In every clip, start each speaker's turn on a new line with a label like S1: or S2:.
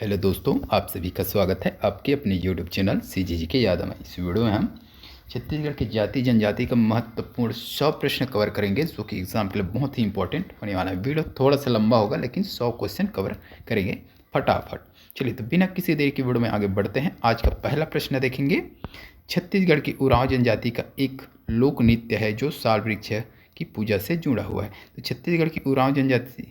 S1: Hello दोस्तों, आप सभी का स्वागत है आपके अपने यूट्यूब चैनल CGG के याद में। इस वीडियो में हम छत्तीसगढ़ की जाति जनजाति का महत्वपूर्ण 100 प्रश्न कवर करेंगे, जो कि एग्जाम के लिए बहुत ही इंपॉर्टेंट होने वाला है। वीडियो थोड़ा सा लंबा होगा लेकिन 100 क्वेश्चन कवर करेंगे फटाफट। चलिए तो बिना किसी देरी की वीडियो में आगे बढ़ते हैं। आज का पहला प्रश्न देखेंगे। छत्तीसगढ़ की उरांव जनजाति का एक लोक नृत्य है जो साल वृक्ष की पूजा से जुड़ा हुआ है। तो छत्तीसगढ़ की उरांव जनजाति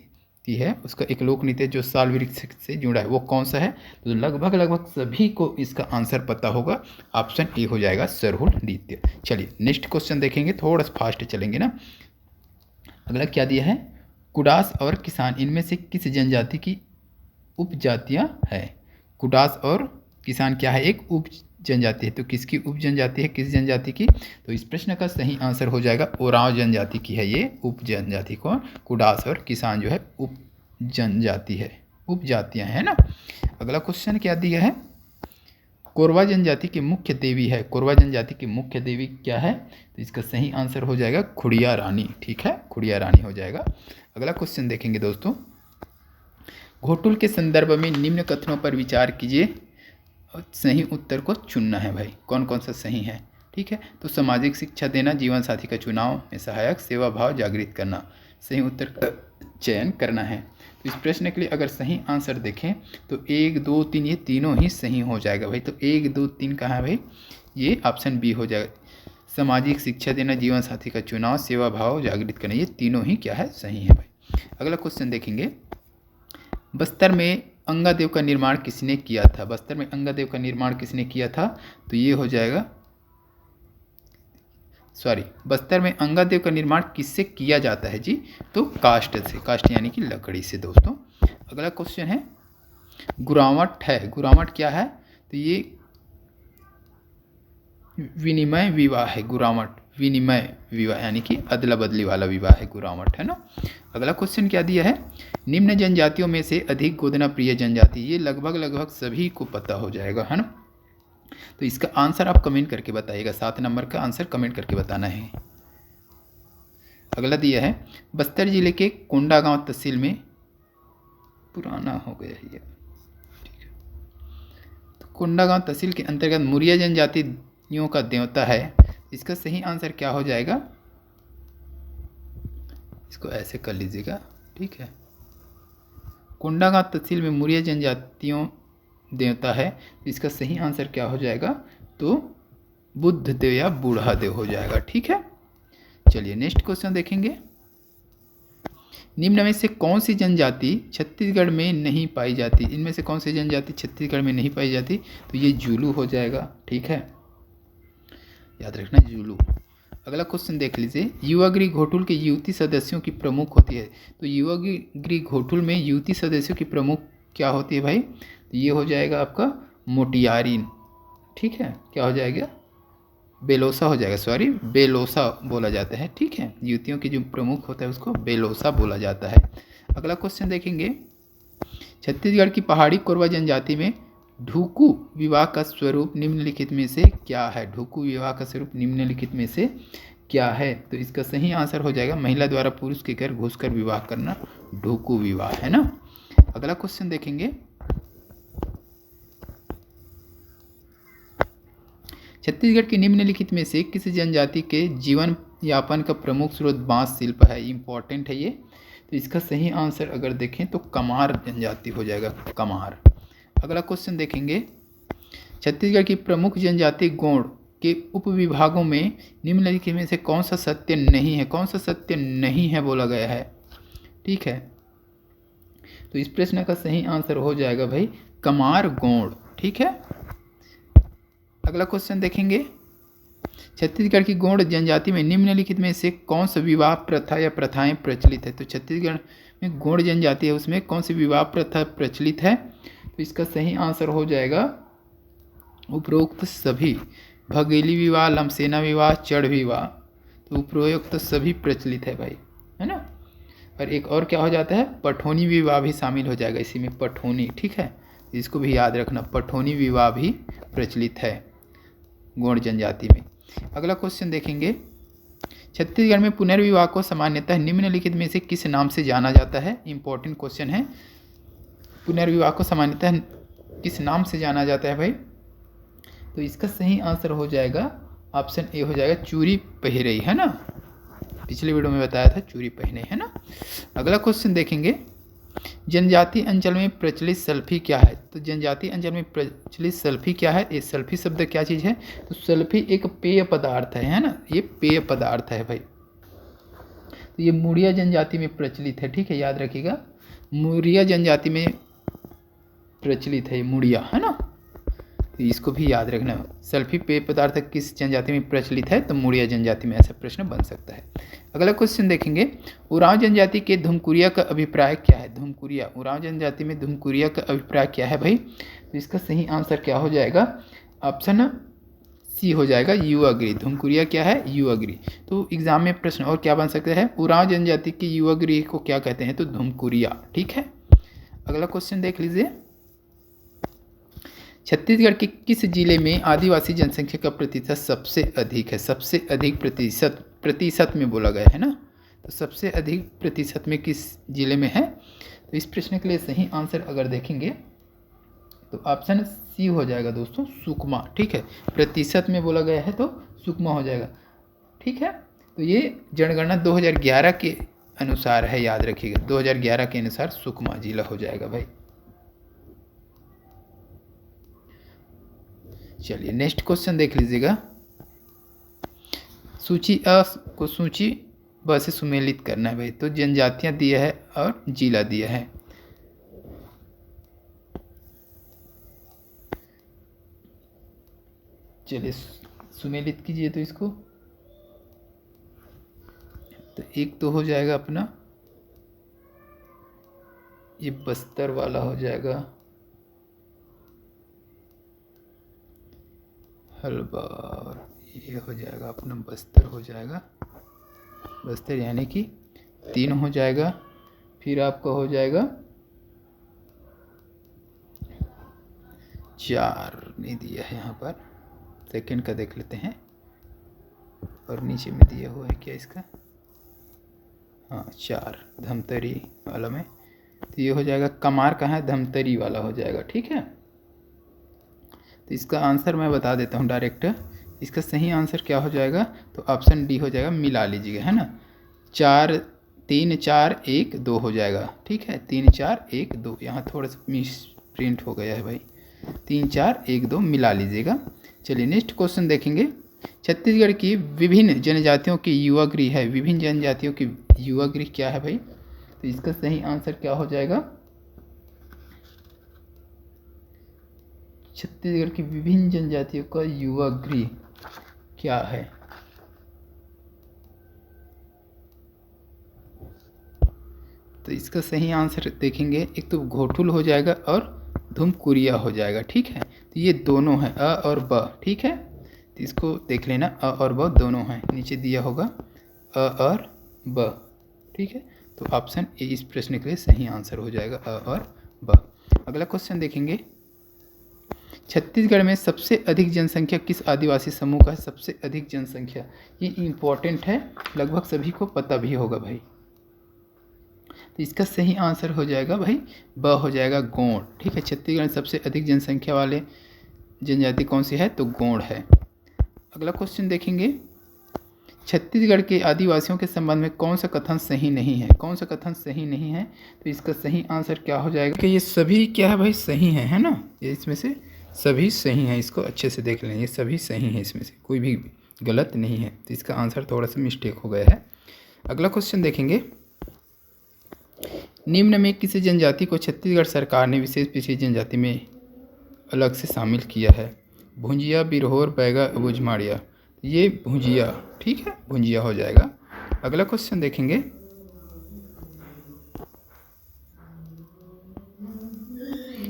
S1: है, उसका एक लोक नृत्य जो साल वृक्ष से जुड़ा है, वो कौन सा है? तो लगभग सभी को इसका आंसर पता होगा। ऑप्शन ए हो जाएगा सरहुल नृत्य। चलिए नेक्स्ट क्वेश्चन देखेंगे, थोड़ा सा फास्ट चलेंगे ना। अगला क्या दिया है? कुडास और किसान इनमें से किस जनजाति की उपजातियां है? कुडास और किसान क्या है? एक उप जनजाति है। तो किसकी उप जनजाति है, किस जनजाति की? तो इस प्रश्न का सही आंसर हो जाएगा ओरांव जनजाति की है ये उप जनजाति। कौन? कुडास और किसान जो है उप जनजाति है, उपजातियां है ना। अगला क्वेश्चन क्या दिया है? कोरवा जनजाति की मुख्य देवी है। कोरवा जनजाति की मुख्य देवी क्या है? तो इसका सही आंसर हो जाएगा खुड़िया रानी। ठीक है, खुड़िया रानी हो जाएगा। अगला क्वेश्चन देखेंगे दोस्तों। घोटुल के संदर्भ में निम्न कथनों पर विचार कीजिए, सही उत्तर को चुनना है भाई। कौन कौन सा सही है? ठीक है, तो सामाजिक शिक्षा देना, जीवन साथी का चुनाव में सहायक, सेवा भाव जागृत करना, सही उत्तर का चयन करना है। तो इस प्रश्न के लिए अगर सही आंसर देखें तो 1, 2, 3 ये तीनों ही सही हो जाएगा भाई। तो 1, 2, 3 कहाँ है भाई? ये ऑप्शन बी हो जाएगा। सामाजिक शिक्षा देना, जीवन साथी का चुनाव, सेवा भाव जागृत करना, ये तीनों ही क्या है? सही है भाई। अगला क्वेश्चन देखेंगे। बस्तर में अंगादेव का निर्माण किसने किया था? बस्तर में अंगादेव का निर्माण किसने किया था? तो ये हो जाएगा, बस्तर में अंगादेव का निर्माण किससे किया जाता है जी? तो काष्ठ से, काष्ठ यानी कि लकड़ी से दोस्तों। अगला क्वेश्चन है गुरावट है। गुरावट क्या है? तो ये विनिमय विवाह है। गुरावट विनिमय विवाह यानी कि अदला बदली वाला विवाह है, गुरावट है ना। अगला क्वेश्चन क्या दिया है? निम्न जनजातियों में से अधिक गोदना प्रिय जनजाति, ये लगभग सभी को पता हो जाएगा है ना। तो इसका आंसर आप कमेंट करके बताइएगा। 7 नंबर का आंसर कमेंट करके बताना है। अगला दिया है बस्तर जिले के कोंडागांव तहसील में, पुराना हो गया ये, ठीक है। तो कोंडागांव तहसील के अंतर्गत मुरिया जनजातियों का देवता है। इसका सही आंसर क्या हो जाएगा? इसको ऐसे कर लीजिएगा, ठीक है। कोंडागांव तहसील में मुरिया जनजातियों देवता है, इसका सही आंसर क्या हो जाएगा? तो बुद्ध देव या बूढ़ा देव हो जाएगा, ठीक है। चलिए नेक्स्ट क्वेश्चन देखेंगे। निम्न में से कौन सी जनजाति छत्तीसगढ़ में नहीं पाई जाती? इनमें से कौन सी जनजाति छत्तीसगढ़ में नहीं पाई जाती? तो ये जुलू हो जाएगा, ठीक है, याद रखना जुलू। अगला क्वेश्चन देख लीजिए। युवागृह घोटुल के युवती सदस्यों की प्रमुख होती है। तो युवागृह घोटुल में युवती सदस्यों की प्रमुख क्या होती है भाई? तो ये हो जाएगा आपका मोटियारीन, ठीक है। क्या हो जाएगा? बेलोसा हो जाएगा, बेलोसा बोला जाता है, ठीक है। युवतियों की जो प्रमुख होता है उसको बेलोसा बोला जाता है। अगला क्वेश्चन देखेंगे। छत्तीसगढ़ की पहाड़ी कोरवा जनजाति में ढुकू विवाह का स्वरूप निम्नलिखित में से क्या है? ढुकू विवाह का स्वरूप निम्नलिखित में से क्या है? तो इसका सही आंसर हो जाएगा महिला द्वारा पुरुष के घर घुसकर विवाह करना, ढुकू विवाह है ना। अगला क्वेश्चन देखेंगे। छत्तीसगढ़ के निम्नलिखित में से किस जनजाति के जीवन यापन का प्रमुख स्रोत बांस शिल्प है? इंपॉर्टेंट है ये। तो इसका सही आंसर अगर देखें तो कमार जनजाति हो जाएगा, कमार। अगला क्वेश्चन देखेंगे। छत्तीसगढ़ की प्रमुख जनजाति गोंड के उपविभागों में निम्नलिखित में से कौन सा सत्य नहीं है? कौन सा सत्य नहीं है बोला गया है, ठीक है। तो इस प्रश्न का सही आंसर हो जाएगा भाई कमार गोंड, ठीक है। अगला क्वेश्चन देखेंगे। छत्तीसगढ़ की गोंड जनजाति में निम्नलिखित में से कौन सा विवाह प्रथा या प्रथाएं प्रचलित है? तो छत्तीसगढ़ में गोंड जनजाति है, उसमें कौन सी विवाह प्रथा प्रचलित है? तो इसका सही आंसर हो जाएगा उपरोक्त सभी। भगेली विवाह, लमसेना विवाह, चढ़ विवाह, तो उपरोक्त सभी प्रचलित है भाई, है ना। और एक और क्या हो जाता है? पठौनी विवाह भी शामिल हो जाएगा इसी में, पठौनी, ठीक है। इसको भी याद रखना, पठौनी विवाह भी प्रचलित है गोंड जनजाति में। अगला क्वेश्चन देखेंगे। छत्तीसगढ़ में पुनर्विवाह को सामान्यतः निम्नलिखित में से किस नाम से जाना जाता है? इंपॉर्टेंट क्वेश्चन है। पुनर्विवाह को सामान्यतः किस नाम से जाना जाता है भाई? तो इसका सही आंसर हो जाएगा ऑप्शन ए हो जाएगा चूड़ी पहिरे, है ना। पिछले वीडियो में बताया था चूड़ी पहने, है ना। अगला क्वेश्चन देखेंगे, जनजातीय अंचल में प्रचलित सल्फी क्या है? तो जनजातीय अंचल में प्रचलित सल्फी क्या है? ये सल्फी शब्द क्या चीज़ है? तो सल्फी एक पेय पदार्थ है ना, ये पेय पदार्थ है भाई। तो ये मुड़िया जनजाति में प्रचलित है, ठीक है, याद रखिएगा, मुड़िया जनजाति में प्रचलित है मुड़िया, है ना। तो इसको भी याद रखना। सल्फी पेय पदार्थ किस जनजाति में प्रचलित है? तो मुड़िया जनजाति में, ऐसा प्रश्न बन सकता है। अगला क्वेश्चन देखेंगे, उरांव जनजाति के धुमकुरिया का अभिप्राय क्या है? धुमकुरिया, उरांव जनजाति में धुमकुरिया का अभिप्राय क्या है भाई? तो इसका सही आंसर क्या हो जाएगा? ऑप्शन सी हो जाएगा यू अग्री। धुमकुरिया क्या है? You agree. तो एग्जाम में प्रश्न और क्या बन सकता है? उरांव जनजाति की यू अग्री को क्या कहते हैं? तो धुमकुरिया, ठीक है। अगला क्वेश्चन देख लीजिए, छत्तीसगढ़ के किस जिले में आदिवासी जनसंख्या का प्रतिशत सबसे अधिक है? सबसे अधिक प्रतिशत में बोला गया है ना, तो सबसे अधिक प्रतिशत में किस जिले में है? तो इस प्रश्न के लिए सही आंसर अगर देखेंगे तो ऑप्शन सी हो जाएगा दोस्तों, सुकमा, ठीक है। प्रतिशत में बोला गया है तो सुकमा हो जाएगा, ठीक है। तो ये जनगणना 2011 के अनुसार है, याद रखिएगा, 2011 के अनुसार सुकमा जिला हो जाएगा भाई। चलिए नेक्स्ट क्वेश्चन देख लीजिएगा, सूची अ को सूची ब से सुमेलित करना है भाई। तो जनजातियां दिया है और जिला दिया है। चलिए सुमेलित कीजिए तो इसको। तो एक तो हो जाएगा अपना ये बस्तर वाला हो जाएगा, हलवा, और ये हो जाएगा अपना बस्तर हो जाएगा, बस्तर यानी कि 3 हो जाएगा। फिर आपका हो जाएगा 4 नहीं दिया है यहाँ पर, सेकंड का देख लेते हैं, और नीचे में दिया हुआ है क्या इसका? हाँ 4 धमतरी वाला में, तो ये हो जाएगा कमार का है, धमतरी वाला हो जाएगा, ठीक है। तो इसका आंसर मैं बता देता हूँ डायरेक्ट, इसका सही आंसर क्या हो जाएगा? तो ऑप्शन डी हो जाएगा, मिला लीजिएगा, है ना। 4 3 4 1 2 हो जाएगा, ठीक है, 3 4 1 2, यहाँ थोड़ा सा मिस प्रिंट हो गया है भाई, 3 4 1 2 मिला लीजिएगा। चलिए नेक्स्ट क्वेश्चन देखेंगे, छत्तीसगढ़ की विभिन्न जनजातियों की युवा गृह है, विभिन्न जनजातियों की युवा गृह क्या है भाई? तो इसका सही आंसर क्या हो जाएगा? छत्तीसगढ़ की विभिन्न जनजातियों का युवा गृह क्या है? तो इसका सही आंसर देखेंगे, एक तो घोटुल हो जाएगा और धुमकुरिया हो जाएगा, ठीक है। तो ये दोनों हैं, अ और ब, ठीक है। तो इसको देख लेना, अ और ब दोनों हैं, नीचे दिया होगा अ और ब, ठीक है। तो ऑप्शन ए इस प्रश्न के लिए सही आंसर हो जाएगा, अ और ब। अगला क्वेश्चन देखेंगे, छत्तीसगढ़ में सबसे अधिक जनसंख्या किस आदिवासी समूह का है? सबसे अधिक जनसंख्या, ये इम्पोर्टेंट है, लगभग सभी को पता भी होगा भाई। तो इसका सही आंसर हो जाएगा भाई, ब हो जाएगा, गोंड, ठीक है। छत्तीसगढ़ में सबसे अधिक जनसंख्या वाले जनजाति कौन सी है? तो गोंड है। अगला क्वेश्चन देखेंगे, छत्तीसगढ़ के आदिवासियों के संबंध में कौन सा कथन सही नहीं है? कौन सा कथन सही नहीं है? तो इसका सही आंसर क्या हो जाएगा? कि ये सभी क्या है भाई? सही है ना, ये इसमें से सभी सही हैं, इसको अच्छे से देख लें, ये सभी सही हैं, इसमें से कोई भी गलत नहीं है। तो इसका आंसर थोड़ा सा मिस्टेक हो गया है। अगला क्वेश्चन देखेंगे, निम्न में किसी जनजाति को छत्तीसगढ़ सरकार ने विशेष पिछड़ी जनजाति में अलग से शामिल किया है? भुंजिया, बिरहोर, बैगा, बुझमाड़िया, ये भुंजिया, ठीक है, भुंजिया हो जाएगा। अगला क्वेश्चन देखेंगे,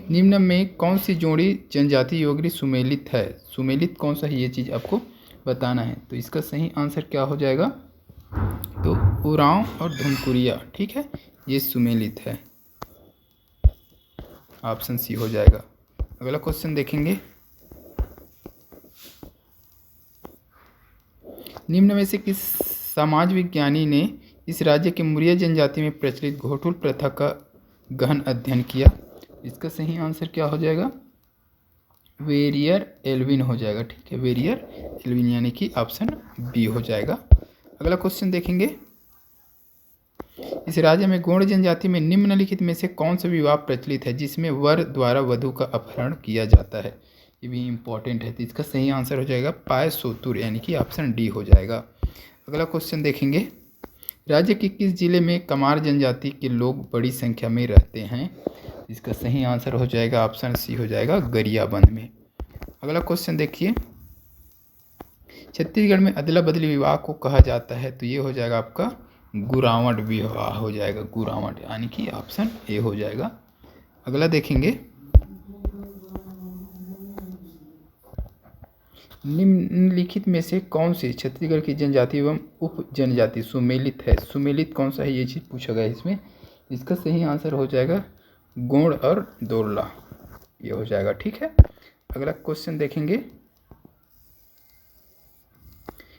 S1: निम्न में कौन सी जोड़ी जनजाति योगरी सुमेलित है? सुमेलित कौन सा है, ये चीज़ आपको बताना है। तो इसका सही आंसर क्या हो जाएगा? तो उरांव और धुमकुरिया, ठीक है, ये सुमेलित है, ऑप्शन सी हो जाएगा। अगला क्वेश्चन देखेंगे, निम्न में से किस समाज विज्ञानी ने इस राज्य के मुरिया जनजाति में प्रचलित घोटुल प्रथा का गहन अध्ययन किया? इसका सही आंसर क्या हो जाएगा? वेरियर एल्विन हो जाएगा। ठीक है, वेरियर एल्विन यानी कि ऑप्शन बी हो जाएगा। अगला क्वेश्चन देखेंगे, इस राज्य में गौड़ जनजाति में निम्नलिखित में से कौन सा विवाह प्रचलित है जिसमें वर द्वारा वधु का अपहरण किया जाता है? ये भी इम्पोर्टेंट है, तो इसका सही आंसर हो जाएगा पायसोतुर यानी कि ऑप्शन डी हो जाएगा। अगला क्वेश्चन देखेंगे, राज्य के किस जिले में कमार जनजाति के लोग बड़ी संख्या में रहते हैं? इसका सही आंसर हो जाएगा ऑप्शन सी हो जाएगा गरियाबंद में। अगला क्वेश्चन देखिए, छत्तीसगढ़ में अदला बदली विवाह को कहा जाता है, तो ये हो जाएगा आपका गुरावट विवाह हो जाएगा, गुरावट यानी कि ऑप्शन ए हो जाएगा। अगला देखेंगे, निम्नलिखित में से कौन सी छत्तीसगढ़ की जनजाति एवं उप जनजाति सुमेलित है? सुमेलित कौन सा है, ये चीज़ पूछा गया है इसमें। इसका सही आंसर हो जाएगा गोंड और दोरला, ये हो जाएगा। ठीक है, अगला क्वेश्चन देखेंगे,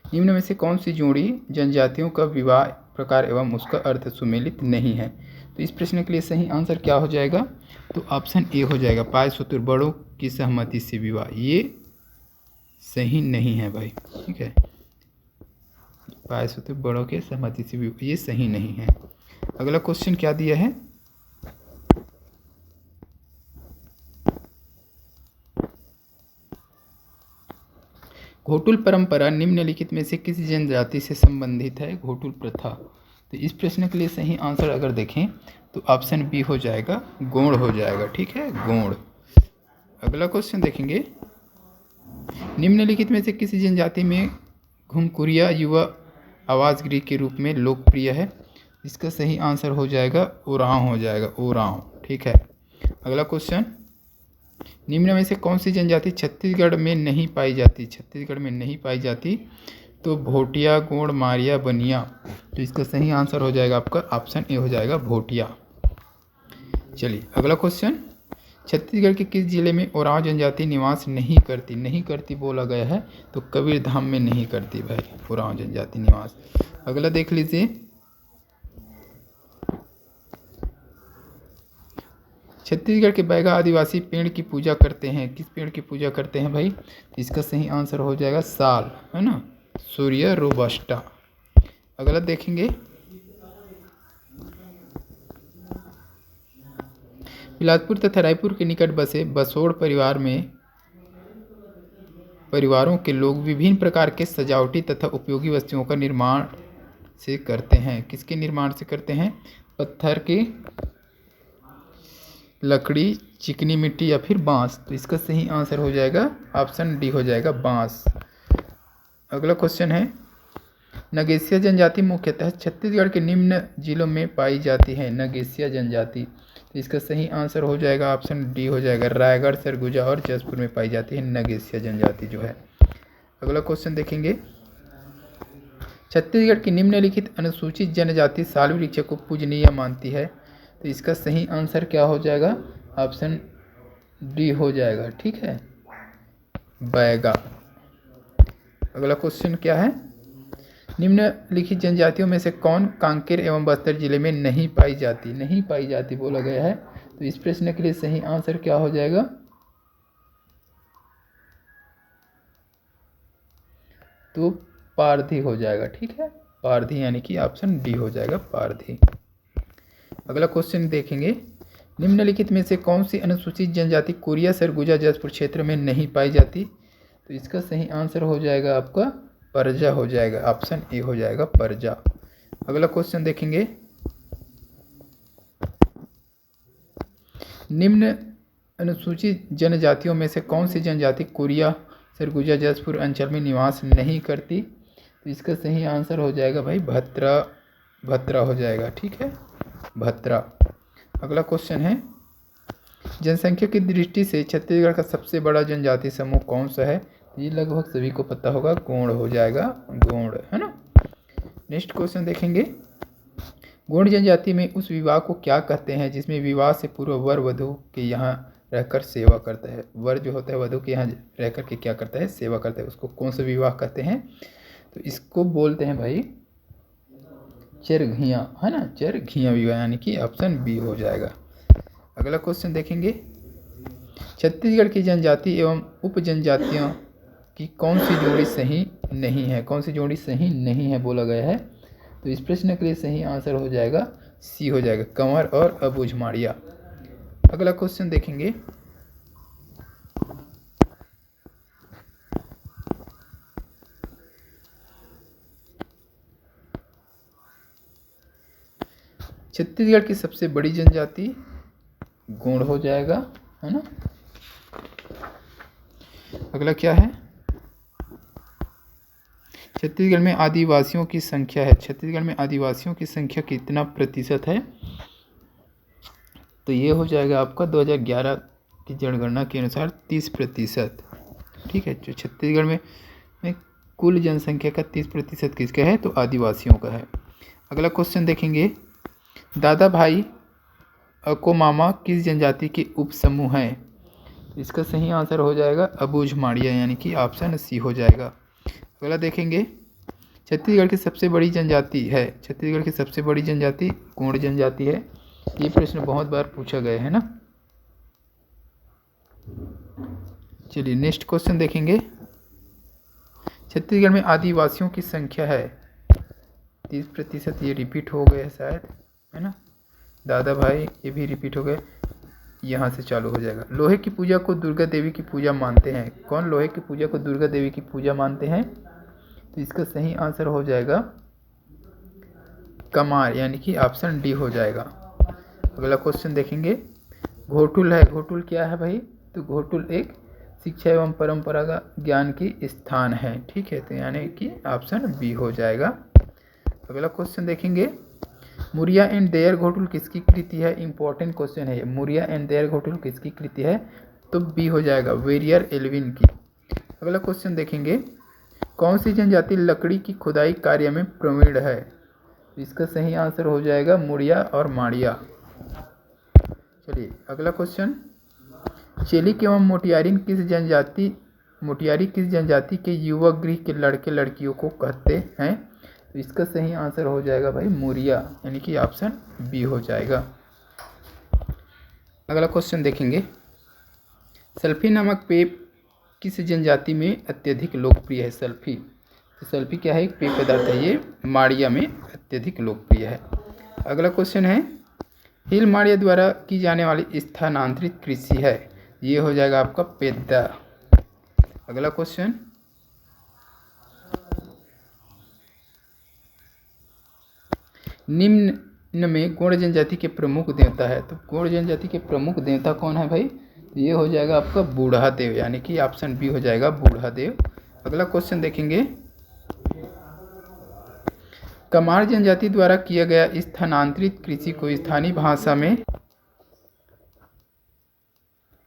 S1: निम्न में से कौन सी जोड़ी जनजातियों का विवाह प्रकार एवं उसका अर्थ सुमेलित नहीं है? तो इस प्रश्न के लिए सही आंसर क्या हो जाएगा? तो ऑप्शन ए हो जाएगा पायसुतुर बड़ों की सहमति से विवाह, ये सही नहीं है भाई। ठीक है, पायसुतुर बड़ों के सहमति से विवाह ये सही नहीं है। अगला क्वेश्चन क्या दिया है, घोटुल परंपरा निम्नलिखित में से किस जनजाति से संबंधित है? घोटुल प्रथा, तो इस प्रश्न के लिए सही आंसर अगर देखें तो ऑप्शन बी हो जाएगा गोंड हो जाएगा। ठीक है, गोंड। अगला क्वेश्चन देखेंगे, निम्नलिखित में से किसी जनजाति में घुमकुरिया युवा आवास गृह के रूप में लोकप्रिय है? इसका सही आंसर हो जाएगा ओरांव हो जाएगा, ओरांव। ठीक है, अगला क्वेश्चन, निम्न में से कौन सी जनजाति छत्तीसगढ़ में नहीं पाई जाती? छत्तीसगढ़ में नहीं पाई जाती, तो भोटिया, गोंड, मारिया, बनिया, तो इसका सही आंसर हो जाएगा आपका ऑप्शन ए हो जाएगा भोटिया। चलिए अगला क्वेश्चन, छत्तीसगढ़ के किस जिले में ओरांव जनजाति निवास नहीं करती? नहीं करती बोला गया है, तो कबीरधाम में नहीं करती भाई ओरांव जनजाति निवास। अगला देख लीजिए, छत्तीसगढ़ के बैगा आदिवासी पेड़ की पूजा करते हैं, किस पेड़ की पूजा करते हैं भाई? तो इसका सही आंसर हो जाएगा साल, है ना, सूर्य रोबस्टा। अगला देखेंगे, बिलासपुर तथा रायपुर के निकट बसे बसोड़ परिवारों के लोग विभिन्न प्रकार के सजावटी तथा उपयोगी वस्तुओं का निर्माण से करते हैं। किसके निर्माण से करते हैं? पत्थर के, लकड़ी, चिकनी मिट्टी या फिर बांस, तो इसका सही आंसर हो जाएगा ऑप्शन डी हो जाएगा बांस। अगला क्वेश्चन है, नगेसिया जनजाति मुख्यतः छत्तीसगढ़ के निम्न जिलों में पाई जाती है। नगेसिया जनजाति, तो इसका सही आंसर हो जाएगा ऑप्शन डी हो जाएगा रायगढ़, सरगुजा और जसपुर में पाई जाती है नगेसिया जनजाति जो है। अगला क्वेश्चन देखेंगे, छत्तीसगढ़ की निम्नलिखित अनुसूचित जनजाति साल वृक्ष को पूजनीय मानती है, तो इसका सही आंसर क्या हो जाएगा? ऑप्शन डी हो जाएगा। ठीक है, बैगा। अगला क्वेश्चन क्या है, निम्नलिखित जनजातियों में से कौन कांकेर एवं बस्तर जिले में नहीं पाई जाती? नहीं पाई जाती बोला गया है, तो इस प्रश्न के लिए सही आंसर क्या हो जाएगा? तो पारधी हो जाएगा। ठीक है, पारधी यानी कि ऑप्शन डी हो जाएगा पारधी। अगला क्वेश्चन देखेंगे, निम्नलिखित में से कौन सी अनुसूचित जनजाति कोरिया, सरगुजा, जसपुर क्षेत्र में नहीं पाई जाती? तो इसका सही आंसर हो जाएगा आपका परजा हो जाएगा, ऑप्शन ए हो जाएगा परजा। अगला क्वेश्चन देखेंगे, निम्न अनुसूचित जनजातियों में से कौन सी जनजाति कोरिया, सरगुजा, जसपुर अंचल में निवास नहीं करती? तो इसका सही आंसर हो जाएगा भाई भत्रा हो जाएगा। ठीक है, भत्रा। अगला क्वेश्चन है, जनसंख्या की दृष्टि से छत्तीसगढ़ का सबसे बड़ा जनजाति समूह कौन सा है? ये लगभग सभी को पता होगा, गोंड हो जाएगा, गोंड, है ना। नेक्स्ट क्वेश्चन देखेंगे, गोंड जनजाति में उस विवाह को क्या कहते हैं जिसमें विवाह से पूर्व वर वधु के यहाँ रहकर सेवा करता है? वर जो होता है वधु के यहाँ रहकर के क्या करता है? सेवा करता है। उसको कौन सा विवाह कहते हैं? तो इसको बोलते हैं भाई चरघिया, है ना, चरघिया विवाह, यानी कि ऑप्शन बी हो जाएगा। अगला क्वेश्चन देखेंगे, छत्तीसगढ़ की जनजाति एवं उप जनजातियों की कौन सी जोड़ी सही नहीं है? कौन सी जोड़ी सही नहीं है बोला गया है? तो इस प्रश्न के लिए सही आंसर हो जाएगा सी हो जाएगा, कंवर और अबूझमाड़िया। अगला क्वेश्चन देखेंगे। छत्तीसगढ़ की सबसे बड़ी जनजाति गोंड हो जाएगा, है ना। अगला क्या है? छत्तीसगढ़ में आदिवासियों की संख्या है। छत्तीसगढ़ में आदिवासियों की संख्या कितना प्रतिशत है? तो ये हो जाएगा आपका 2011 की जनगणना के अनुसार 30%। ठीक है, जो छत्तीसगढ़ में कुल जनसंख्या का 30% किसका है? तो आदिवासियों का है। अगला क्वेश्चन देखेंगे। दादा भाई अको मामा किस जनजाति के उप समूह हैं? इसका सही आंसर हो जाएगा अबूझमाड़िया, यानी कि ऑप्शन सी हो जाएगा। अगला देखेंगे। छत्तीसगढ़ की सबसे बड़ी जनजाति है। छत्तीसगढ़ की सबसे बड़ी जनजाति गोंड जनजाति है। ये प्रश्न बहुत बार पूछा गया है ना। चलिए नेक्स्ट क्वेश्चन देखेंगे। छत्तीसगढ़ में आदिवासियों की संख्या है 30%। ये रिपीट हो गया शायद, है ना। दादा भाई ये भी रिपीट हो गए। यहाँ से चालू हो जाएगा। लोहे की पूजा को दुर्गा देवी की पूजा मानते हैं। कौन लोहे की पूजा को दुर्गा देवी की पूजा मानते हैं? तो इसका सही आंसर हो जाएगा कमार, यानी कि ऑप्शन डी हो जाएगा। अगला क्वेश्चन देखेंगे। घोटुल है। घोटुल क्या है भाई? तो घोटुल एक शिक्षा एवं परंपरागत ज्ञान की स्थान है। ठीक है, तो यानी कि ऑप्शन बी हो जाएगा। अगला क्वेश्चन देखेंगे। मुरिया एंड देयर घोटुल किसकी कृति है? इंपॉर्टेंट क्वेश्चन है। मुरिया एंड देयर घोटुल किसकी कृति है? तो बी हो जाएगा, वेरियर एल्विन की। अगला क्वेश्चन देखेंगे। कौन सी जनजाति लकड़ी की खुदाई कार्य में प्रवीण है? इसका सही आंसर हो जाएगा मुरिया और माड़िया। चलिए अगला क्वेश्चन। चेलिक एवं मोटियारी किस जनजाति के युवक गृह के लड़के लड़कियों को कहते हैं? तो इसका सही आंसर हो जाएगा भाई मुरिया, यानी कि ऑप्शन बी हो जाएगा। अगला क्वेश्चन देखेंगे। सल्फी नामक पेय किस जनजाति में अत्यधिक लोकप्रिय है? सल्फी, तो सल्फी क्या है? एक पेय पदार्थ है। ये माड़िया में अत्यधिक लोकप्रिय है। अगला क्वेश्चन है। हिल माड़िया द्वारा की जाने वाली स्थानांतरित कृषि है। ये हो जाएगा आपका पेद्दा। अगला क्वेश्चन। निम्न में गोंड जनजाति के प्रमुख देवता है। तो गोंड जनजाति के प्रमुख देवता कौन है भाई? तो ये हो जाएगा आपका बूढ़ा देव, यानी कि ऑप्शन बी हो जाएगा बूढ़ा देव। अगला क्वेश्चन देखेंगे। कमार जनजाति द्वारा किया गया स्थानांतरित कृषि को स्थानीय भाषा में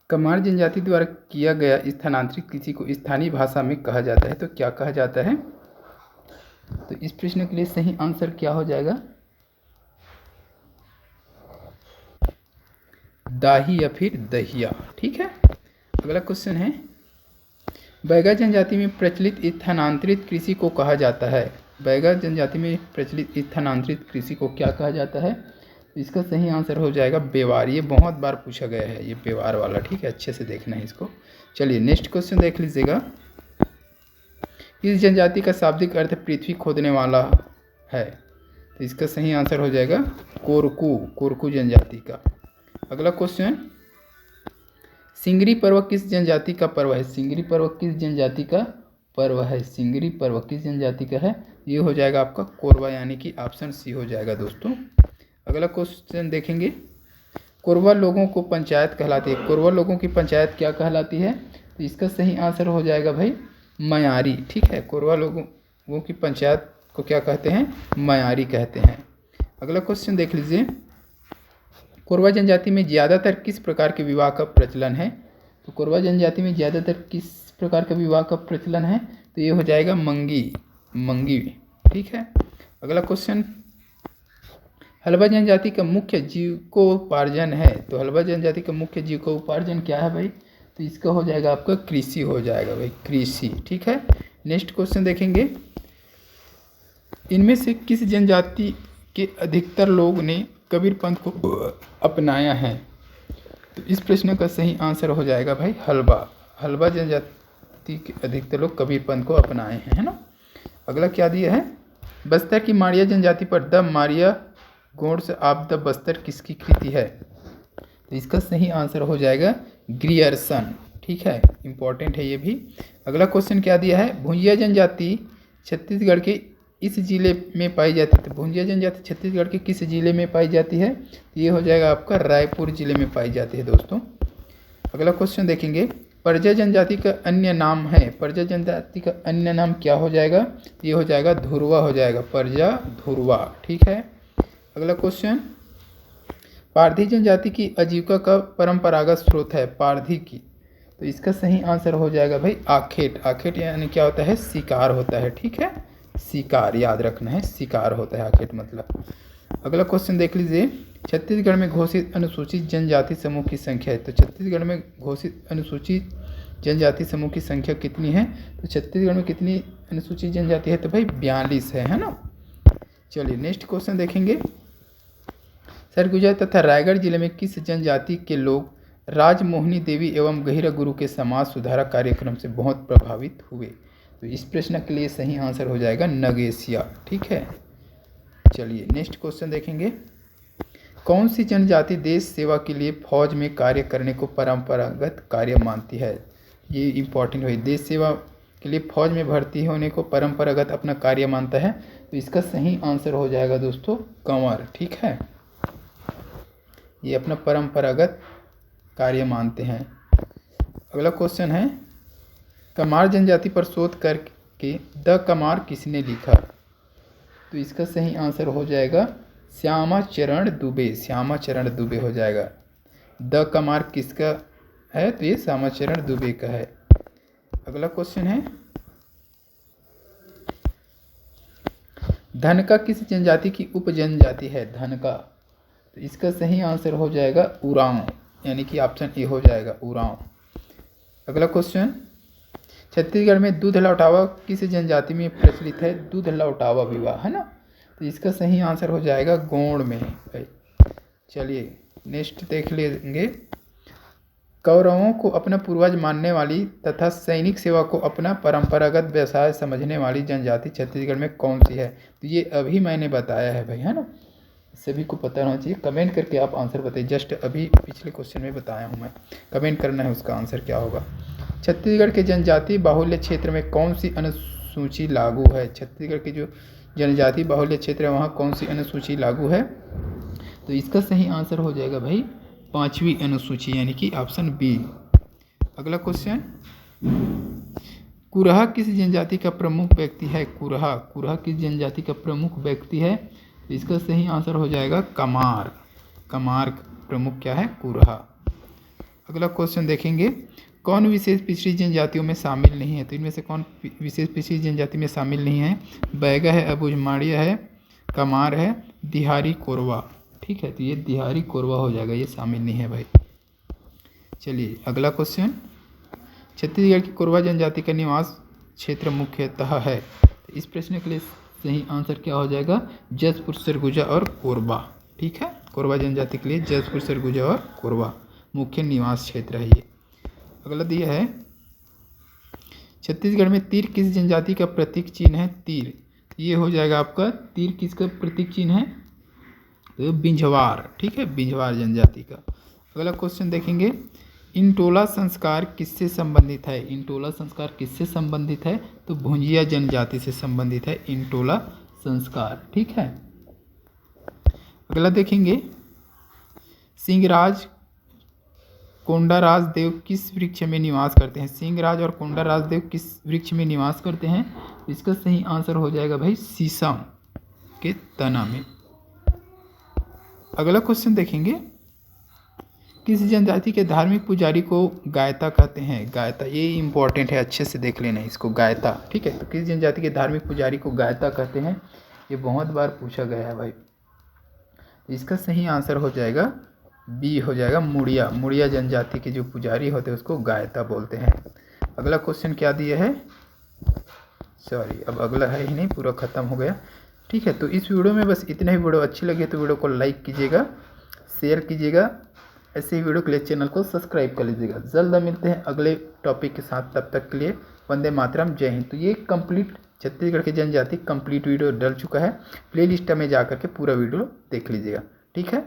S1: कमार जनजाति द्वारा किया गया स्थानांतरित कृषि को स्थानीय भाषा में कहा जाता है। तो क्या कहा जाता है? तो इस प्रश्न के लिए सही आंसर क्या हो जाएगा? दाही या फिर दहिया। ठीक है। अगला क्वेश्चन है। बैगा जनजाति में प्रचलित स्थानांतरित कृषि को कहा जाता है। बैगा जनजाति में प्रचलित स्थानांतरित कृषि को क्या कहा जाता है? इसका सही आंसर हो जाएगा बेवार। ये बहुत बार पूछा गया है, ये बेवार वाला। ठीक है, अच्छे से देखना है इसको। चलिए नेक्स्ट क्वेश्चन देख लीजिएगा। इस जनजाति का शाब्दिक अर्थ पृथ्वी खोदने वाला है। तो इसका सही आंसर हो जाएगा कोरकू, कोरकू जनजाति का। अगला क्वेश्चन। सिंगरी पर्व किस जनजाति का पर्व है? सिंगरी पर्व किस जनजाति का पर्व है? सिंगरी पर्व किस जनजाति का है? ये हो जाएगा आपका कोरवा, यानी कि ऑप्शन सी हो जाएगा दोस्तों। अगला क्वेश्चन देखेंगे। कोरवा लोगों को पंचायत कहलाती है। कोरवा लोगों की पंचायत क्या कहलाती है? तो इसका सही आंसर हो जाएगा भाई मयारी। ठीक है, कोरवा लोगों की पंचायत को क्या कहते हैं? मयारी कहते हैं। अगला क्वेश्चन देख लीजिए। कोरवा जनजाति में ज़्यादातर किस प्रकार के विवाह का प्रचलन है? तो कोरवा जनजाति में ज़्यादातर किस प्रकार का विवाह का प्रचलन है? तो ये हो जाएगा मंगी। ठीक है। अगला क्वेश्चन। हल्बा जनजाति का मुख्य जीविकोपार्जन है। तो हल्बा जनजाति का मुख्य जीविकोपार्जन क्या है भाई? तो इसका हो जाएगा आपका कृषि हो जाएगा भाई, कृषि। ठीक है। नेक्स्ट क्वेश्चन देखेंगे। इनमें से किस जनजाति के अधिकतर लोग ने कबीर पंथ को अपनाया है? तो इस प्रश्न का सही आंसर हो जाएगा भाई हलवा। हलवा जनजाति के अधिकतर लोग कबीर पंथ को अपनाए हैं, है ना। अगला क्या दिया है, बस्तर की माड़िया जनजाति पर the Maria Gonds of the Bastar किसकी कृति है। तो इसका सही आंसर हो जाएगा ग्रियर्सन। ठीक है, इंपॉर्टेंट है ये भी। अगला क्वेश्चन क्या दिया है, भुंजिया जनजाति छत्तीसगढ़ के इस जिले में पाई जाती है। तो भुंजिया जनजाति छत्तीसगढ़ के किस जिले में पाई जाती है, तो ये हो जाएगा आपका रायपुर जिले में पाई जाती है दोस्तों। अगला क्वेश्चन देखेंगे, परजा जनजाति का अन्य नाम है। परजा जनजाति का अन्य नाम क्या हो जाएगा, ये हो जाएगा धुरवा हो जाएगा, परजा धुरवा। ठीक है। अगला क्वेश्चन, पारधी जनजाति की आजीविका का परंपरागत स्रोत है पारधी की। तो इसका सही आंसर हो जाएगा भाई आखेट। आखेट यानी क्या होता है, शिकार होता है। ठीक है, शिकार याद रखना है, शिकार होता है आखेट मतलब। अगला क्वेश्चन देख लीजिए, छत्तीसगढ़ में घोषित अनुसूचित जनजाति समूह की संख्या है। तो छत्तीसगढ़ में घोषित अनुसूचित जनजाति समूह की संख्या कितनी है, तो छत्तीसगढ़ में कितनी अनुसूचित जनजाति है, तो भाई 42 है ना। चलिए नेक्स्ट क्वेश्चन देखेंगे, सरगुजा तथा रायगढ़ जिले में किस जनजाति के लोग राजमोहिनी देवी एवं गहिरा गुरु के समाज सुधारक कार्यक्रम से बहुत प्रभावित हुए। तो इस प्रश्न के लिए सही आंसर हो जाएगा नगेशिया। ठीक है। चलिए नेक्स्ट क्वेश्चन देखेंगे, कौन सी जनजाति देश सेवा के लिए फौज में कार्य करने को परंपरागत कार्य मानती है। ये इंपॉर्टेंट है, देश सेवा के लिए फौज में भर्ती होने को परंपरागत अपना कार्य मानता है। तो इसका सही आंसर हो जाएगा दोस्तों कंवर। ठीक है, ये अपना परंपरागत कार्य मानते हैं। अगला क्वेश्चन है, कमार जनजाति पर शोध करके द कमार किसने लिखा। तो इसका सही आंसर हो जाएगा श्यामा चरण दुबे। श्यामा चरण दुबे हो जाएगा। द कमार किसका है, तो ये श्यामा चरण दुबे का है। अगला क्वेश्चन है, धनका किस जनजाति की उप जनजाति है। धनका, तो इसका सही आंसर हो जाएगा उरांव, यानी कि ऑप्शन ए हो जाएगा उरांव। अगला क्वेश्चन, छत्तीसगढ़ में दूध लौटावा किस जनजाति में प्रचलित है। दूध लौटावा विवाह, है ना। तो इसका सही आंसर हो जाएगा गोंड में भाई। चलिए नेक्स्ट देख लेंगे, कौरवों को अपना पूर्वज मानने वाली तथा सैनिक सेवा को अपना परंपरागत व्यवसाय समझने वाली जनजाति छत्तीसगढ़ में कौन सी है। तो ये अभी मैंने बताया है भाई, है ना। सभी को पता होना चाहिए। कमेंट करके आप आंसर बताइए, जस्ट अभी पिछले क्वेश्चन में बताया हूँ मैं, कमेंट करना है उसका आंसर क्या होगा। छत्तीसगढ़ के जनजाति बाहुल्य क्षेत्र में कौन सी अनुसूची लागू है। छत्तीसगढ़ के जो जनजाति बाहुल्य क्षेत्र है वहाँ कौन सी अनुसूची लागू है। तो इसका सही आंसर हो जाएगा भाई 5वीं अनुसूची, यानी कि ऑप्शन बी। अगला क्वेश्चन, कुरहा किस जनजाति का प्रमुख व्यक्ति है। कुरहा, कुरहा किस जनजाति का प्रमुख व्यक्ति है। तो इसका सही आंसर हो जाएगा कमार। कमार प्रमुख क्या है, कुरहा। अगला क्वेश्चन देखेंगे, कौन विशेष पिछड़ी जनजातियों में शामिल नहीं है। तो इनमें से कौन विशेष पिछड़ी जनजाति में शामिल नहीं है। बैगा है, अबुझमाड़िया है, कमार है, दिहारी कोरवा। ठीक है, तो ये दिहारी कोरवा हो जाएगा, ये शामिल नहीं है भाई। चलिए अगला क्वेश्चन, छत्तीसगढ़ की कोरवा जनजाति का निवास क्षेत्र मुख्यतः है। तो इस प्रश्न के लिए सही आंसर क्या हो जाएगा, जसपुर, सरगुजा और कोरबा। ठीक है, कोरबा जनजाति के लिए जसपुर, सरगुजा और कोरबा मुख्य निवास क्षेत्र है ये। अगला दिया है, छत्तीसगढ़ में तीर किस जनजाति का प्रतीक चिन्ह है। तीर, ये हो जाएगा आपका, तीर किसका प्रतीक चिन्ह है, तो बिंझवार। ठीक है, बिंझवार जनजाति का। अगला क्वेश्चन देखेंगे, इंटोला संस्कार किससे संबंधित है। इंटोला संस्कार किससे संबंधित है, तो भुंजिया जनजाति से संबंधित है इंटोला संस्कार। ठीक है। अगला देखेंगे, सिंहराज कोंडाराज देव किस वृक्ष में निवास करते हैं। सिंहराज और कोंडाराज देव किस वृक्ष में निवास करते हैं। इसका सही आंसर हो जाएगा भाई शीशम के तना में। अगला क्वेश्चन देखेंगे, किस जनजाति के धार्मिक पुजारी को गायता कहते हैं। गायता, ये इंपॉर्टेंट है, अच्छे से देख लेना इसको, गायता। ठीक है, तो किस जनजाति के धार्मिक पुजारी को गायता कहते हैं, ये बहुत बार पूछा गया है भाई। इसका सही आंसर हो जाएगा बी हो जाएगा मुड़िया। मुड़िया जनजाति के जो पुजारी होते हैं उसको गायता बोलते हैं। अगला क्वेश्चन क्या दिया है, सॉरी अब अगला है ही नहीं, पूरा ख़त्म हो गया। ठीक है, तो इस वीडियो में बस इतना ही। वीडियो अच्छी लगे तो वीडियो को लाइक कीजिएगा, शेयर कीजिएगा ऐसे ही वीडियो के लिए चैनल को सब्सक्राइब कर लीजिएगा। जल्द मिलते हैं अगले टॉपिक के साथ, तब तक के लिए वंदे मातरम, जय हिंद। तो ये कंप्लीट छत्तीसगढ़ की जनजाति कंप्लीट वीडियो डल चुका है, प्लेलिस्ट में जा करके पूरा वीडियो देख लीजिएगा। ठीक है।